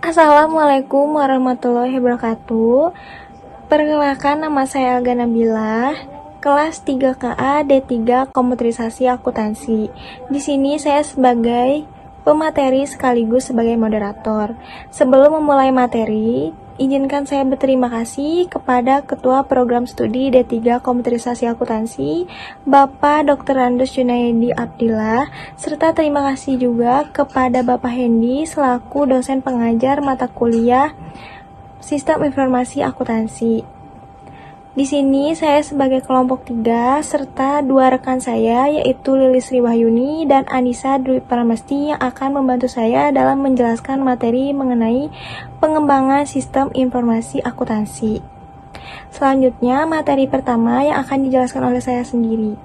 Assalamualaikum warahmatullahi wabarakatuh. Perkenalkan, nama saya Alga Nabilah, kelas 3KA D3 Komputerisasi Akuntansi. Di sini saya sebagai pemateri sekaligus sebagai moderator. Sebelum memulai materi, izinkan saya berterima kasih kepada Ketua Program Studi D3 Komputerisasi Akuntansi, Bapak Dr. Randus Junaidi Abdillah, serta terima kasih juga kepada Bapak Hendi selaku dosen pengajar mata kuliah Sistem Informasi Akuntansi. Di sini saya sebagai kelompok 3 serta 2 rekan saya yaitu Lilis Riwahyuni dan Anissa Dwi Pramesti yang akan membantu saya dalam menjelaskan materi mengenai pengembangan sistem informasi akuntansi. Selanjutnya materi pertama yang akan dijelaskan oleh saya sendiri.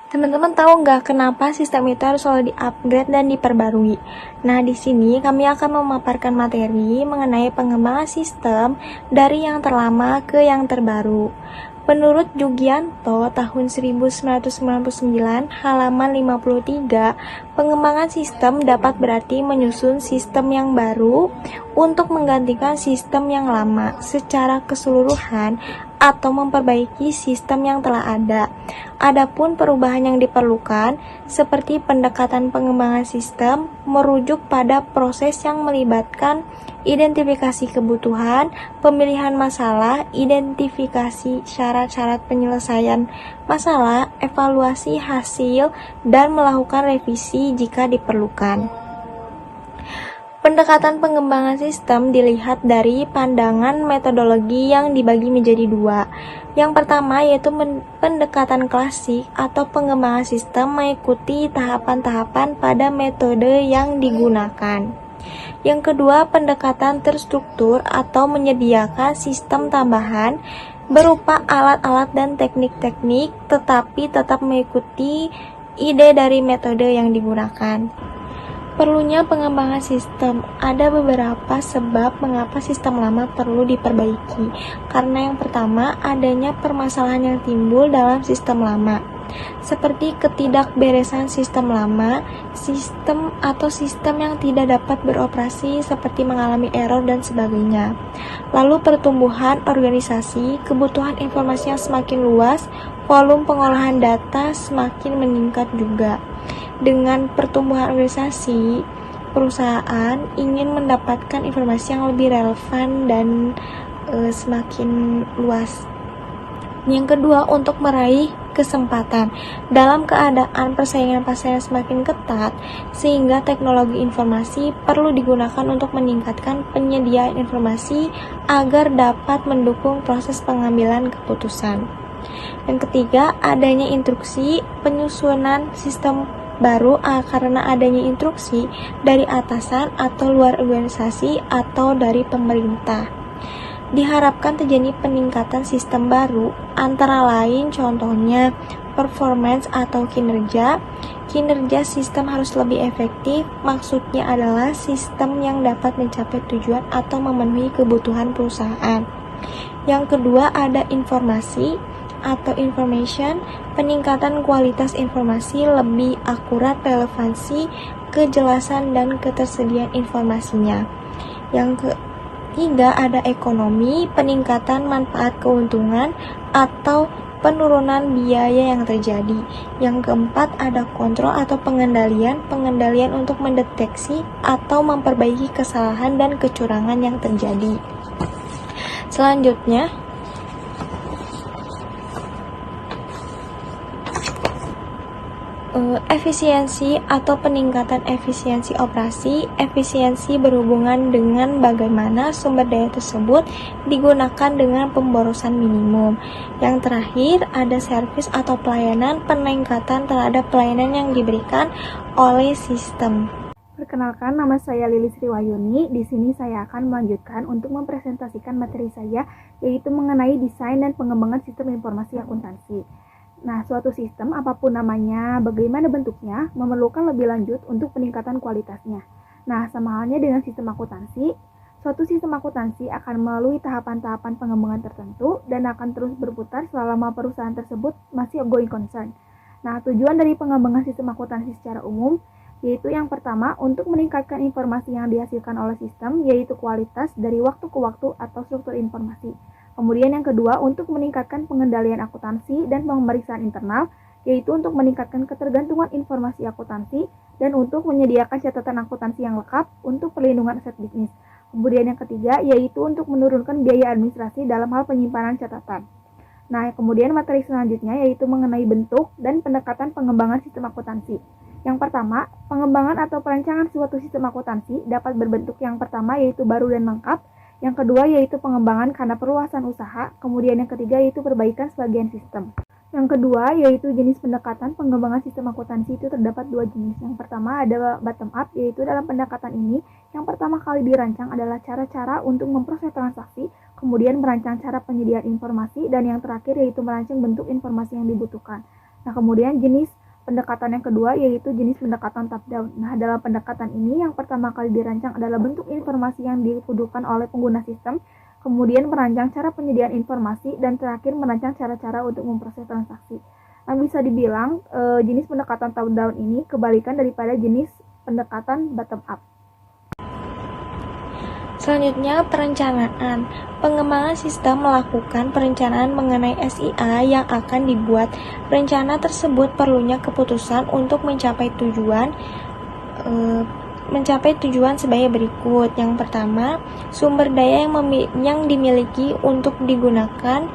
Teman-teman tahu nggak kenapa sistem itu harus selalu di-upgrade dan diperbarui? Nah, di sini kami akan memaparkan materi mengenai pengembangan sistem dari yang terlama ke yang terbaru. Menurut Jugianto tahun 1999 halaman 53, pengembangan sistem dapat berarti menyusun sistem yang baru untuk menggantikan sistem yang lama secara keseluruhan atau memperbaiki sistem yang telah ada. Adapun perubahan yang diperlukan seperti pendekatan pengembangan sistem merujuk pada proses yang melibatkan identifikasi kebutuhan, pemilihan masalah, identifikasi syarat-syarat penyelesaian masalah, evaluasi hasil, dan melakukan revisi jika diperlukan. Pendekatan pengembangan sistem dilihat dari pandangan metodologi yang dibagi menjadi 2. Yang pertama yaitu pendekatan klasik atau pengembangan sistem mengikuti tahapan-tahapan pada metode yang digunakan. Yang kedua, pendekatan terstruktur atau menyediakan sistem tambahan berupa alat-alat dan teknik-teknik tetapi tetap mengikuti ide dari metode yang digunakan. Perlunya pengembangan sistem. Ada beberapa sebab mengapa sistem lama perlu diperbaiki. Karena yang pertama, adanya permasalahan yang timbul dalam sistem lama. Seperti ketidakberesan sistem lama, sistem yang tidak dapat beroperasi seperti mengalami error dan sebagainya. Lalu pertumbuhan organisasi, kebutuhan informasi yang semakin luas, volume pengolahan data semakin meningkat juga. Dengan pertumbuhan organisasi, perusahaan ingin mendapatkan informasi yang lebih relevan dan semakin luas. Yang kedua, untuk meraih kesempatan. Dalam keadaan persaingan pasar yang semakin ketat, sehingga teknologi informasi perlu digunakan untuk meningkatkan penyediaan informasi agar dapat mendukung proses pengambilan keputusan. Yang ketiga, adanya instruksi penyusunan sistem baru karena adanya instruksi dari atasan atau luar organisasi atau dari pemerintah. Diharapkan terjadi peningkatan sistem baru, antara lain contohnya performance atau kinerja. Kinerja sistem harus lebih efektif, maksudnya adalah sistem yang dapat mencapai tujuan atau memenuhi kebutuhan perusahaan. Yang kedua ada informasi atau information, peningkatan kualitas informasi lebih akurat, relevansi, kejelasan, dan ketersediaan informasinya. Yang ketiga ada ekonomi, peningkatan manfaat keuntungan atau penurunan biaya yang terjadi. Yang keempat ada kontrol atau pengendalian untuk mendeteksi atau memperbaiki kesalahan dan kecurangan yang terjadi. Selanjutnya, efisiensi atau peningkatan efisiensi operasi. Efisiensi berhubungan dengan bagaimana sumber daya tersebut digunakan dengan pemborosan minimum. Yang terakhir ada servis atau pelayanan, peningkatan terhadap pelayanan yang diberikan oleh sistem. Perkenalkan, nama saya Lilis Riwahyuni. Di sini saya akan melanjutkan untuk mempresentasikan materi saya, yaitu mengenai desain dan pengembangan sistem informasi akuntansi. Nah, suatu sistem, apapun namanya, bagaimana bentuknya, memerlukan lebih lanjut untuk peningkatan kualitasnya. Nah, sama halnya dengan sistem akuntansi, suatu sistem akuntansi akan melalui tahapan-tahapan pengembangan tertentu dan akan terus berputar selama perusahaan tersebut masih ongoing concern. Nah, tujuan dari pengembangan sistem akuntansi secara umum yaitu yang pertama untuk meningkatkan informasi yang dihasilkan oleh sistem, yaitu kualitas dari waktu ke waktu atau struktur informasi. Kemudian yang kedua untuk meningkatkan pengendalian akuntansi dan pemeriksaan internal, yaitu untuk meningkatkan ketergantungan informasi akuntansi dan untuk menyediakan catatan akuntansi yang lengkap untuk perlindungan aset bisnis. Kemudian yang ketiga yaitu untuk menurunkan biaya administrasi dalam hal penyimpanan catatan. Nah, kemudian materi selanjutnya yaitu mengenai bentuk dan pendekatan pengembangan sistem akuntansi. Yang pertama, pengembangan atau perancangan suatu sistem akuntansi dapat berbentuk yang pertama yaitu baru dan lengkap, yang kedua yaitu pengembangan karena perluasan usaha, kemudian yang ketiga yaitu perbaikan sebagian sistem. Yang kedua yaitu jenis pendekatan pengembangan sistem akuntansi itu terdapat dua jenis. Yang pertama adalah bottom up, yaitu dalam pendekatan ini yang pertama kali dirancang adalah cara-cara untuk memproses transaksi, kemudian merancang cara penyediaan informasi, dan yang terakhir yaitu merancang bentuk informasi yang dibutuhkan. Nah, kemudian jenis pendekatan yang kedua yaitu jenis pendekatan top down. Nah, dalam pendekatan ini yang pertama kali dirancang adalah bentuk informasi yang dibutuhkan oleh pengguna sistem, kemudian merancang cara penyediaan informasi, dan terakhir merancang cara-cara untuk memproses transaksi. Nah, bisa dibilang jenis pendekatan top down ini kebalikan daripada jenis pendekatan bottom up. Selanjutnya, perencanaan. Pengembangan sistem melakukan perencanaan mengenai SIA yang akan dibuat. Rencana tersebut perlunya keputusan untuk mencapai tujuan sebagai berikut. Yang pertama, sumber daya yang dimiliki untuk digunakan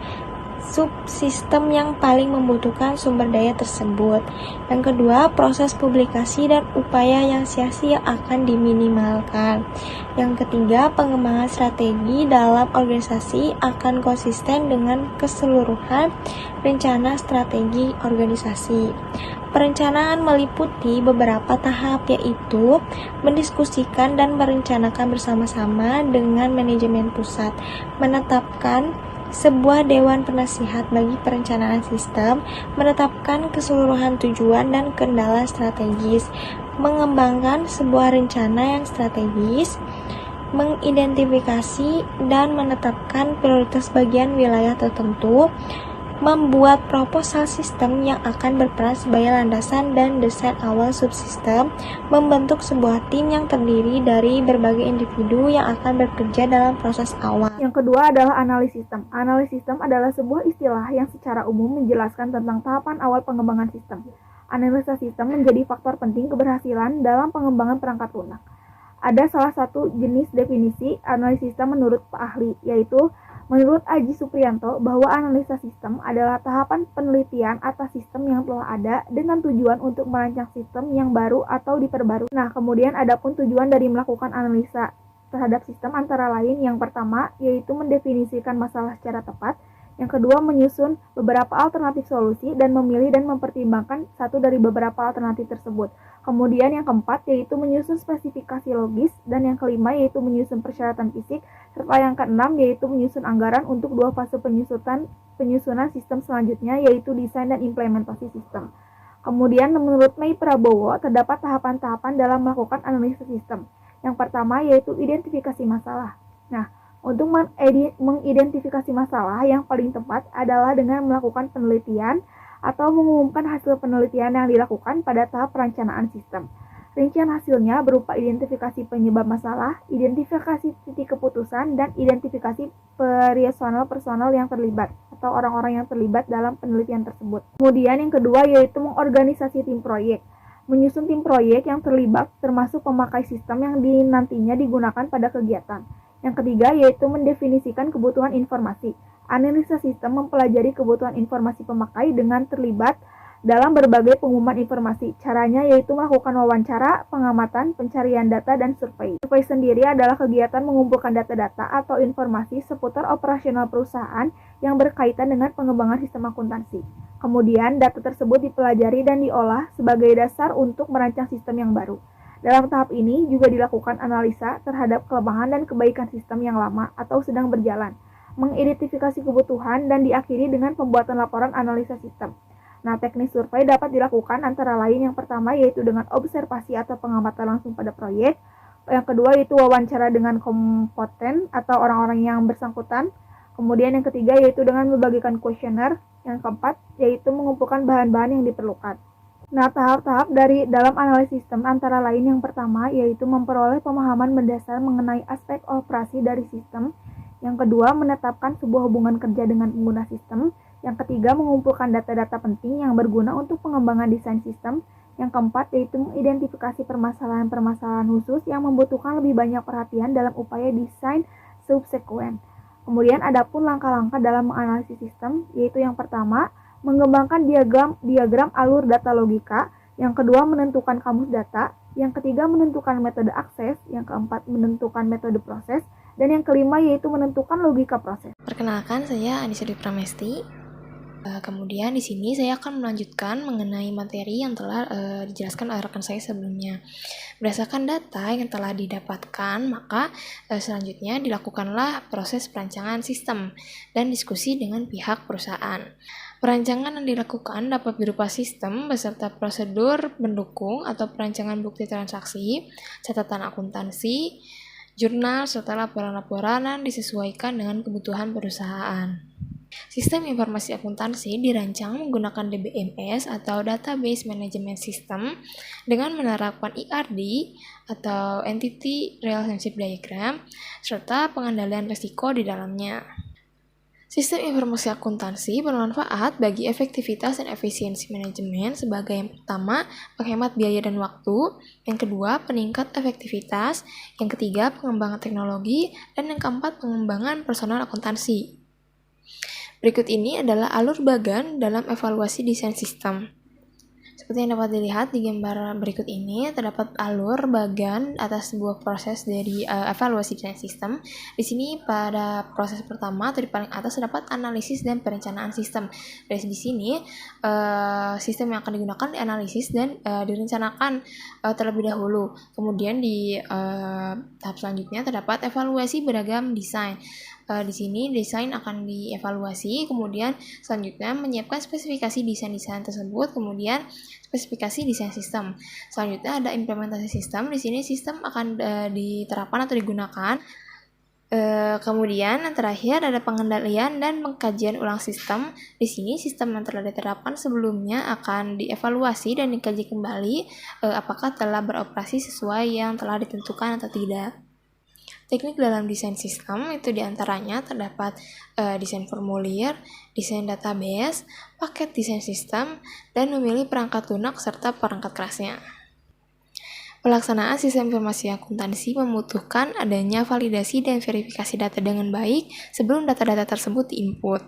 subsistem yang paling membutuhkan sumber daya tersebut. Yang kedua, proses publikasi dan upaya yang sia-sia akan diminimalkan. Yang ketiga, pengembangan strategi dalam organisasi akan konsisten dengan keseluruhan rencana strategi organisasi. Perencanaan meliputi beberapa tahap, yaitu mendiskusikan dan merencanakan bersama-sama dengan manajemen pusat, menetapkan sebuah dewan penasihat bagi perencanaan sistem, menetapkan keseluruhan tujuan dan kendala strategis, mengembangkan sebuah rencana yang strategis, mengidentifikasi dan menetapkan prioritas bagian wilayah tertentu, membuat proposal sistem yang akan berperan sebagai landasan dan desain awal subsistem, membentuk sebuah tim yang terdiri dari berbagai individu yang akan bekerja dalam proses awal. Yang kedua adalah analisis sistem. Analisis sistem adalah sebuah istilah yang secara umum menjelaskan tentang tahapan awal pengembangan sistem. Analisa sistem menjadi faktor penting keberhasilan dalam pengembangan perangkat lunak. Ada salah satu jenis definisi analisis sistem menurut Pak ahli, yaitu menurut Aji Supriyanto bahwa analisa sistem adalah tahapan penelitian atas sistem yang telah ada dengan tujuan untuk merancang sistem yang baru atau diperbarui. Nah, kemudian adapun tujuan dari melakukan analisa terhadap sistem antara lain yang pertama yaitu mendefinisikan masalah secara tepat, yang kedua menyusun beberapa alternatif solusi dan memilih dan mempertimbangkan satu dari beberapa alternatif tersebut. Kemudian yang keempat yaitu menyusun spesifikasi logis, dan yang kelima yaitu menyusun persyaratan fisik, serta yang keenam yaitu menyusun anggaran untuk dua fase penyusunan sistem selanjutnya yaitu desain dan implementasi sistem. Kemudian menurut Mei Prabowo terdapat tahapan-tahapan dalam melakukan analisis sistem. Yang pertama yaitu identifikasi masalah. Nah, untuk mengidentifikasi masalah yang paling tepat adalah dengan melakukan penelitian atau mengumumkan hasil penelitian yang dilakukan pada tahap perencanaan sistem. Rincian hasilnya berupa identifikasi penyebab masalah, identifikasi titik keputusan, dan identifikasi personal yang terlibat atau orang-orang yang terlibat dalam penelitian tersebut. Kemudian yang kedua yaitu mengorganisasi tim proyek. Menyusun tim proyek yang terlibat termasuk pemakai sistem yang nantinya digunakan pada kegiatan. Yang ketiga yaitu mendefinisikan kebutuhan informasi. Analisa sistem mempelajari kebutuhan informasi pemakai dengan terlibat dalam berbagai pengumuman informasi. Caranya yaitu melakukan wawancara, pengamatan, pencarian data, dan survei. Survei sendiri adalah kegiatan mengumpulkan data-data atau informasi seputar operasional perusahaan yang berkaitan dengan pengembangan sistem akuntansi. Kemudian data tersebut dipelajari dan diolah sebagai dasar untuk merancang sistem yang baru. Dalam tahap ini juga dilakukan analisa terhadap kelemahan dan kebaikan sistem yang lama atau sedang berjalan, mengidentifikasi kebutuhan, dan diakhiri dengan pembuatan laporan analisa sistem. Nah, teknik survei dapat dilakukan antara lain yang pertama yaitu dengan observasi atau pengamatan langsung pada proyek, yang kedua yaitu wawancara dengan kompeten atau orang-orang yang bersangkutan, kemudian yang ketiga yaitu dengan membagikan kuesioner, yang keempat yaitu mengumpulkan bahan-bahan yang diperlukan. Nah, tahap-tahap dari dalam analisis sistem antara lain yang pertama yaitu memperoleh pemahaman mendasar mengenai aspek operasi dari sistem. Yang kedua, menetapkan sebuah hubungan kerja dengan pengguna sistem. Yang ketiga, mengumpulkan data-data penting yang berguna untuk pengembangan desain sistem. Yang keempat, yaitu mengidentifikasi permasalahan-permasalahan khusus yang membutuhkan lebih banyak perhatian dalam upaya desain subsekuen. Kemudian, adapun langkah-langkah dalam menganalisis sistem, yaitu yang pertama, mengembangkan diagram alur data logika, yang kedua menentukan kamus data, yang ketiga menentukan metode akses, yang keempat menentukan metode proses, dan yang kelima yaitu menentukan logika proses. Perkenalkan, saya Anissa Dwi Pramesti. Kemudian di sini saya akan melanjutkan mengenai materi yang telah dijelaskan oleh rekan saya sebelumnya. Berdasarkan data yang telah didapatkan, maka selanjutnya dilakukanlah proses perancangan sistem dan diskusi dengan pihak perusahaan. Perancangan yang dilakukan dapat berupa sistem beserta prosedur pendukung atau perancangan bukti transaksi, catatan akuntansi, jurnal, serta laporan-laporan yang disesuaikan dengan kebutuhan perusahaan. Sistem informasi akuntansi dirancang menggunakan DBMS atau Database Management System dengan menerapkan ERD atau Entity Relationship Diagram serta pengendalian risiko di dalamnya. Sistem informasi akuntansi bermanfaat bagi efektivitas dan efisiensi manajemen sebagai yang pertama, menghemat biaya dan waktu, yang kedua, peningkat efektivitas, yang ketiga, pengembangan teknologi, dan yang keempat, pengembangan personal akuntansi. Berikut ini adalah alur bagan dalam evaluasi desain sistem. Seperti yang dapat dilihat di gambar berikut ini, terdapat alur bagan atas sebuah proses dari evaluasi desain sistem. Di sini pada proses pertama atau di paling atas terdapat analisis dan perencanaan sistem. Dari di sini sistem yang akan digunakan dianalisis dan direncanakan terlebih dahulu. Kemudian di tahap selanjutnya terdapat evaluasi beragam desain. Di sini desain akan dievaluasi, kemudian selanjutnya menyiapkan spesifikasi desain-desain tersebut, kemudian spesifikasi desain sistem. Selanjutnya ada implementasi sistem. Di sini sistem akan diterapkan atau digunakan. Kemudian yang terakhir ada pengendalian dan pengkajian ulang sistem. Di sini sistem yang telah diterapkan sebelumnya akan dievaluasi dan dikaji kembali apakah telah beroperasi sesuai yang telah ditentukan atau tidak. Teknik dalam desain sistem itu diantaranya terdapat desain formulir, desain database, paket desain sistem, dan memilih perangkat lunak serta perangkat kerasnya. Pelaksanaan sistem informasi akuntansi membutuhkan adanya validasi dan verifikasi data dengan baik sebelum data-data tersebut diinput.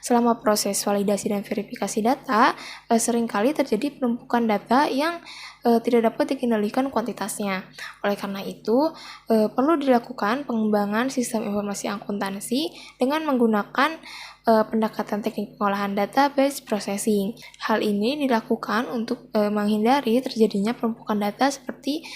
Selama proses validasi dan verifikasi data, seringkali terjadi penumpukan data yang tidak dapat dikendalikan kuantitasnya. Oleh karena itu, perlu dilakukan pengembangan sistem informasi akuntansi dengan menggunakan pendekatan teknik pengolahan database processing. Hal ini dilakukan untuk menghindari terjadinya penumpukan data seperti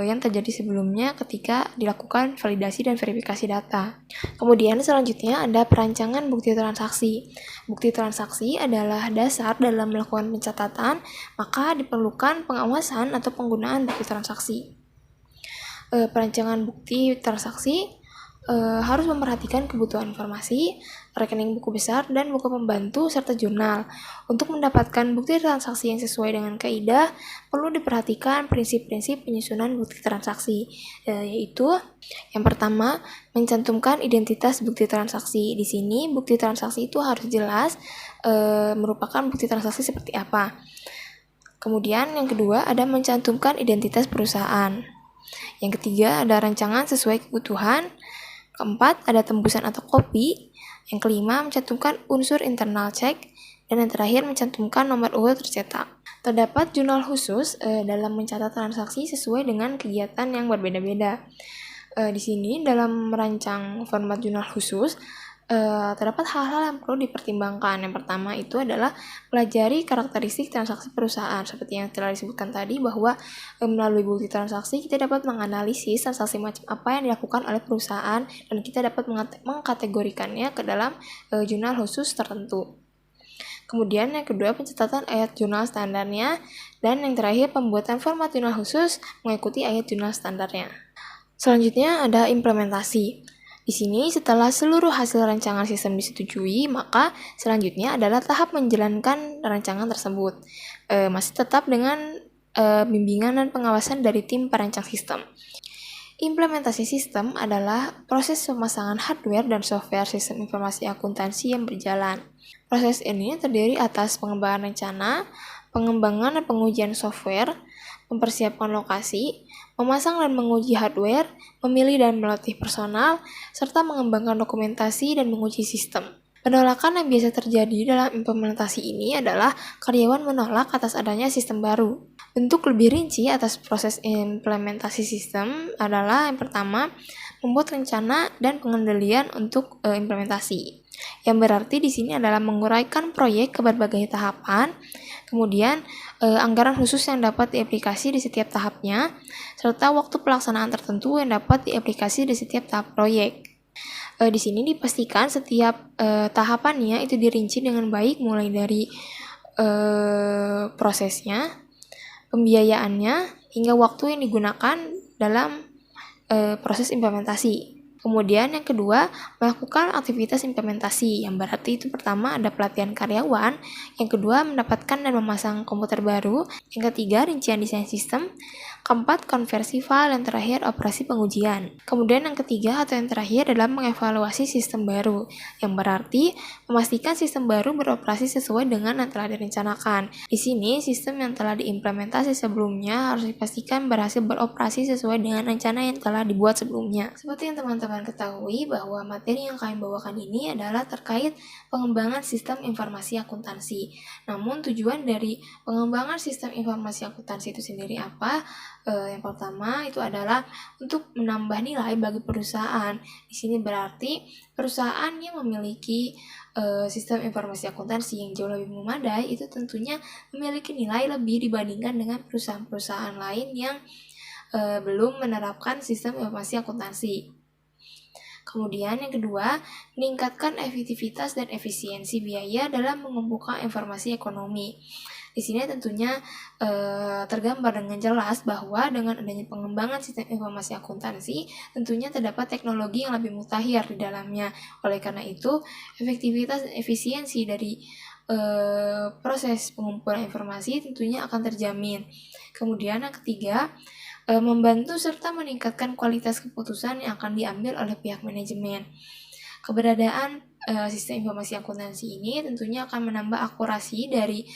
yang terjadi sebelumnya ketika dilakukan validasi dan verifikasi data. Kemudian selanjutnya ada perancangan bukti transaksi. Bukti transaksi adalah dasar dalam melakukan pencatatan, maka diperlukan pengawasan atau penggunaan bukti transaksi. Perancangan bukti transaksi harus memperhatikan kebutuhan informasi, rekening buku besar, dan buku pembantu, serta jurnal. Untuk mendapatkan bukti transaksi yang sesuai dengan kaidah, perlu diperhatikan prinsip-prinsip penyusunan bukti transaksi, yaitu yang pertama, mencantumkan identitas bukti transaksi. Di sini, bukti transaksi itu harus jelas merupakan bukti transaksi seperti apa. Kemudian, yang kedua, ada mencantumkan identitas perusahaan. Yang ketiga, ada rancangan sesuai kebutuhan. Keempat, ada tembusan atau kopi. Yang kelima, mencantumkan unsur internal check. Dan yang terakhir, mencantumkan nomor urut tercetak. Terdapat jurnal khusus dalam mencatat transaksi sesuai dengan kegiatan yang berbeda-beda. Di sini, dalam merancang format jurnal khusus, terdapat hal-hal yang perlu dipertimbangkan. Yang pertama itu adalah pelajari karakteristik transaksi perusahaan. Seperti yang telah disebutkan tadi bahwa melalui bukti transaksi kita dapat menganalisis transaksi macam apa yang dilakukan oleh perusahaan dan kita dapat mengkategorikannya ke dalam jurnal khusus tertentu. Kemudian yang kedua, pencatatan ayat jurnal standarnya, dan yang terakhir pembuatan format jurnal khusus mengikuti ayat jurnal standarnya. Selanjutnya ada implementasi. Di Di sini setelah seluruh hasil rancangan sistem disetujui, maka selanjutnya adalah tahap menjalankan rancangan tersebut. Masih tetap dengan bimbingan dan pengawasan dari tim perancang sistem. Implementasi sistem adalah proses pemasangan hardware dan software sistem informasi akuntansi yang berjalan. Proses ini terdiri atas pengembangan rencana, pengembangan dan pengujian software, mempersiapkan lokasi, memasang dan menguji hardware, memilih dan melatih personal, serta mengembangkan dokumentasi dan menguji sistem. Penolakan yang biasa terjadi dalam implementasi ini adalah karyawan menolak atas adanya sistem baru. Bentuk lebih rinci atas proses implementasi sistem adalah yang pertama, membuat rencana dan pengendalian untuk implementasi. Yang berarti di sini adalah menguraikan proyek ke berbagai tahapan, kemudian anggaran khusus yang dapat diaplikasi di setiap tahapnya, serta waktu pelaksanaan tertentu yang dapat diaplikasi di setiap tahap proyek. Di sini dipastikan setiap tahapannya itu dirinci dengan baik, mulai dari prosesnya, pembiayaannya, hingga waktu yang digunakan dalam proses implementasi. Kemudian yang kedua, melakukan aktivitas implementasi, yang berarti itu pertama ada pelatihan karyawan, yang kedua mendapatkan dan memasang komputer baru, yang ketiga rincian desain sistem, keempat konversi file, dan terakhir operasi pengujian. Kemudian yang ketiga atau yang terakhir adalah mengevaluasi sistem baru, yang berarti memastikan sistem baru beroperasi sesuai dengan yang telah direncanakan. Di sini sistem yang telah diimplementasi sebelumnya harus dipastikan berhasil beroperasi sesuai dengan rencana yang telah dibuat sebelumnya. Seperti yang teman-teman ketahui bahwa materi yang kami bawakan ini adalah terkait pengembangan sistem informasi akuntansi. Namun tujuan dari pengembangan sistem informasi akuntansi itu sendiri apa? Yang pertama itu adalah untuk menambah nilai bagi perusahaan. Di sini berarti perusahaan yang memiliki sistem informasi akuntansi yang jauh lebih memadai itu tentunya memiliki nilai lebih dibandingkan dengan perusahaan-perusahaan lain yang belum menerapkan sistem informasi akuntansi. Kemudian yang kedua, meningkatkan efektivitas dan efisiensi biaya dalam mengumpulkan informasi ekonomi. Di sini tentunya tergambar dengan jelas bahwa dengan adanya pengembangan sistem informasi akuntansi, tentunya terdapat teknologi yang lebih mutakhir di dalamnya. Oleh karena itu, efektivitas dan efisiensi dari proses pengumpulan informasi tentunya akan terjamin. Kemudian yang ketiga, membantu serta meningkatkan kualitas keputusan yang akan diambil oleh pihak manajemen. Keberadaan sistem informasi akuntansi ini tentunya akan menambah akurasi dari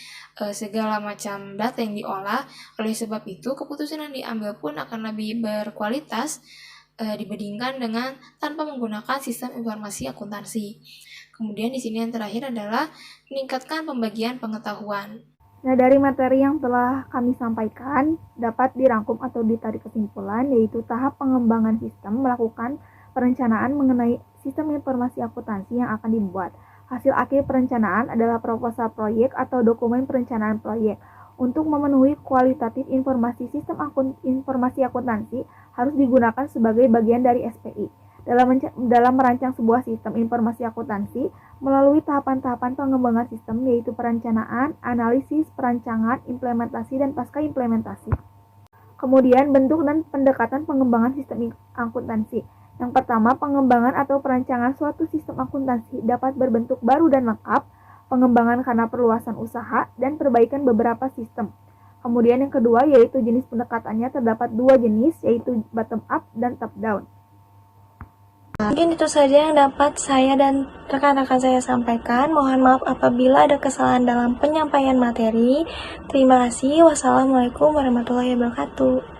segala macam data yang diolah. Oleh sebab itu, keputusan yang diambil pun akan lebih berkualitas dibandingkan dengan tanpa menggunakan sistem informasi akuntansi. Kemudian di sini yang terakhir adalah meningkatkan pembagian pengetahuan. Nah, dari materi yang telah kami sampaikan, dapat dirangkum atau ditarik kesimpulan, yaitu tahap pengembangan sistem melakukan perencanaan mengenai sistem informasi akuntansi yang akan dibuat. Hasil akhir perencanaan adalah proposal proyek atau dokumen perencanaan proyek. Untuk memenuhi kualitatif informasi sistem informasi akuntansi harus digunakan sebagai bagian dari SPI. Dalam merancang sebuah sistem informasi akuntansi melalui tahapan-tahapan pengembangan sistem, yaitu perencanaan, analisis, perancangan, implementasi, dan pasca implementasi. Kemudian bentuk dan pendekatan pengembangan sistem akuntansi. Yang pertama, pengembangan atau perancangan suatu sistem akuntansi dapat berbentuk baru dan lengkap, pengembangan karena perluasan usaha, dan perbaikan beberapa sistem. Kemudian yang kedua, yaitu jenis pendekatannya terdapat dua jenis, yaitu bottom up dan top down. Mungkin itu saja yang dapat saya dan rekan-rekan saya sampaikan. Mohon maaf apabila ada kesalahan dalam penyampaian materi. Terima kasih. Wassalamualaikum warahmatullahi wabarakatuh.